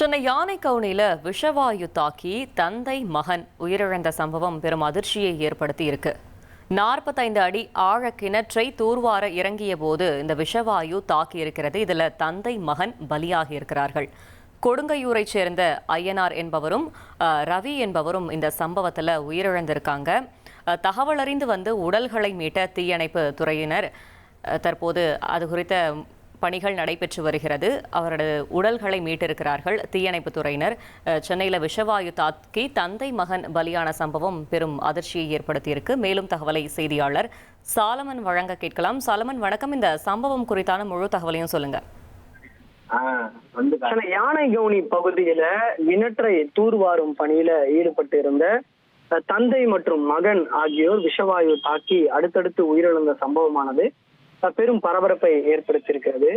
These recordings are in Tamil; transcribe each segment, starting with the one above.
சென்னை யானைக்கவுனியில் விஷவாயு தாக்கி தந்தை மகன் உயிரிழந்த சம்பவம் பெரும் அதிர்ச்சியை ஏற்படுத்தி இருக்கு. 45 அடி ஆழ கிணற்றை தூர்வார இறங்கிய போது இந்த விஷவாயு தாக்கி இருக்கிறது. இதில் தந்தை மகன் பலியாகி இருக்கிறார்கள். கொடுங்கையூரைச் சேர்ந்த ஐயனார் என்பவரும் ரவி என்பவரும் இந்த சம்பவத்தில் உயிரிழந்திருக்காங்க. தகவல் அறிந்து வந்து உடல்களை மீட்ட தீயணைப்பு துறையினர் தற்போது அது குறித்த பணிகள் நடைபெற்று வருகிறது. அவரது உடல்களை மீட்டிருக்கிறார்கள் தீயணைப்பு துறையினர். சென்னையில் விஷவாயு தாக்கி தந்தை மகன் பலியான சம்பவம் பெரும் அதிர்ச்சியை ஏற்படுத்தியிருக்கு. மேலும் தகவலை செய்தியாளர் சாலமன் வழங்க கேட்கலாம். சாலமன் வணக்கம். இந்த சம்பவம் குறித்தான முழு தகவலையும் சொல்லுங்க. யானைகவுனி பகுதியில கிணற்றை தூர்வாரும் பணியில ஈடுபட்டு இருந்த தந்தை மற்றும் மகன் ஆகியோர் விஷவாயு தாக்கி அடுத்தடுத்து உயிரிழந்த சம்பவமானது பெரும் பரபரப்பை ஏற்படுத்தியிருக்கிறது.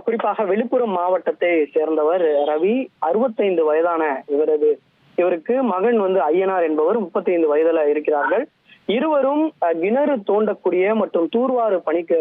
குறிப்பாக விழுப்புரம் மாவட்டத்தை சேர்ந்தவர் ரவி, 65 வயதான இவருக்கு மகன் ஐயனார் என்பவர் 35 வயதுல இருக்கிறார்கள். இருவரும் கிணறு தோண்டக்கூடிய மற்றும் தூர்வாரு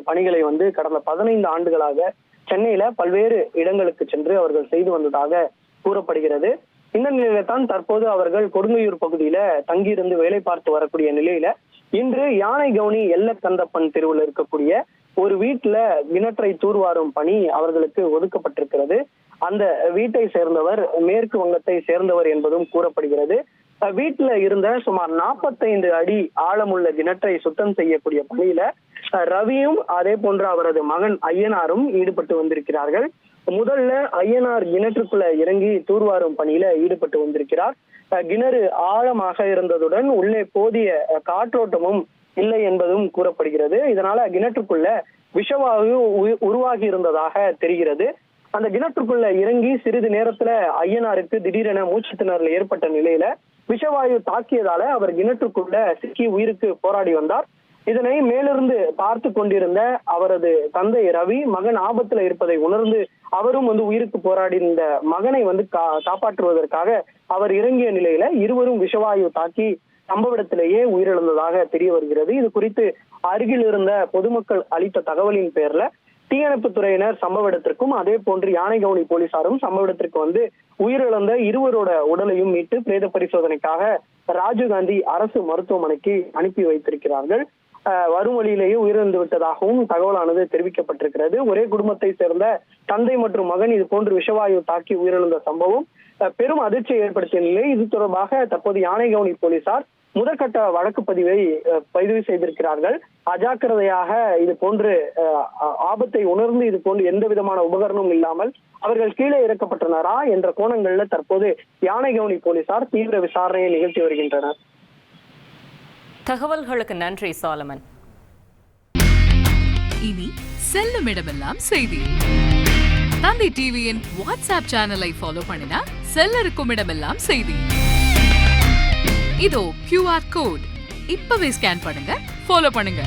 பணிகளை கடந்த 15 ஆண்டுகளாக சென்னையில பல்வேறு இடங்களுக்கு சென்று அவர்கள் செய்து வந்ததாக கூறப்படுகிறது. இந்த நிலையில தான் தற்போது அவர்கள் கொடுங்கையூர் பகுதியில தங்கியிருந்து வேலை பார்த்து வரக்கூடிய நிலையில இன்று யானைகவுனி எல்லக்கந்தப்பன் தெருவில் இருக்கக்கூடிய ஒரு வீட்டுல கிணற்றை தூர்வாரும் பணி அவர்களுக்கு ஒதுக்கப்பட்டிருக்கிறது. அந்த வீட்டை சேர்ந்தவர் மேற்கு வங்கத்தை சேர்ந்தவர் என்பதும் கூறப்படுகிறது. வீட்டுல இருந்த சுமார் 45 அடி ஆழமுள்ள கிணற்றை சுத்தம் செய்யக்கூடிய பணியில ரவியும் அதே போன்று அவரது மகன் ஐயனாரும் ஈடுபட்டு வந்திருக்கிறார்கள். முதல்ல ஐயனார் கிணற்றுக்குள்ள இறங்கி தூர்வாரும் பணியில ஈடுபட்டு வந்திருக்கிறார். கிணறு ஆழமாக இருந்ததுடன் உள்ளே போதிய காற்றோட்டமும் இல்லை என்பதும் கூறப்படுகிறது. இதனால கிணற்றுக்குள்ள விஷவாயு உருவாகி இருந்ததாக தெரிகிறது. அந்த கிணற்றுக்குள்ள இறங்கி சிறிது நேரத்துல ஐயனாருக்கு திடீரென மூச்சு திணறல் ஏற்பட்ட நிலையில விஷவாயு தாக்கியதால அவர் கிணற்றுக்குள்ள சிக்கி உயிருக்கு போராடி வந்தார். இதனை மேலிருந்து பார்த்து கொண்டிருந்த அவரது தந்தை ரவி மகன் ஆபத்துல இருப்பதை உணர்ந்து அவரும் உயிருக்கு போராடி இந்த மகனை காப்பாற்றுவதற்காக அவர் இறங்கிய நிலையில இருவரும் விஷவாயு தாக்கி சம்பவ இடத்திலேயே உயிரிழந்ததாக தெரிய வருகிறது. இது குறித்து அருகில் இருந்த பொதுமக்கள் அளித்த தகவலின் பேர்ல தீயணைப்பு துறையினர் சம்பவ இடத்திற்கும் அதே போன்று யானைகவுனி போலீசாரும் சம்பவ இடத்திற்கு உயிரிழந்த இருவரோட உடலையும் மீட்டு பிரேத பரிசோதனைக்காக ராஜீவ்காந்தி அரசு மருத்துவமனைக்கு அனுப்பி வைத்திருக்கிறார்கள். வரும் வழியிலேயே உயிரிழந்து விட்டதாகவும் தகவலானது தெரிவிக்கப்பட்டிருக்கிறது. ஒரே குடும்பத்தை சேர்ந்த தந்தை மற்றும் மகன் இது போன்று விஷவாயு தாக்கி உயிரிழந்த சம்பவம் பெரும் அதிர்ச்சியை ஏற்படுத்திய நிலை. இது தொடர்பாக தற்போது யானைகவுனி போலீசார் முதற்கட்ட வழக்கு பதிவு செய்திருக்கிறார்கள். அஜாக்கிரதையாக இது போன்று ஆபத்தை உணர்ந்து இது போன்று எந்த விதமான உபகரணமும் இல்லாமல் அவர்கள் கீழே இறக்கப்பட்டனரா என்ற கோணங்கள்ல தற்போது யானைகவுனி போலீசார் தீவிர விசாரணையை நிகழ்த்தி வருகின்றனர். தகவல்களுக்கு நன்றி சாலமன். இனி செல்லும் இடமெல்லாம் செய்தி. தந்தை டிவியின் வாட்ஸ்அப் சேனலை ஃபாலோ பண்ணினா செல்ல இருக்கும் இடமெல்லாம் செய்தி. இதோ QR கோட் இப்பவே ஸ்கேன் பண்ணுங்க, ஃபாலோ பண்ணுங்க.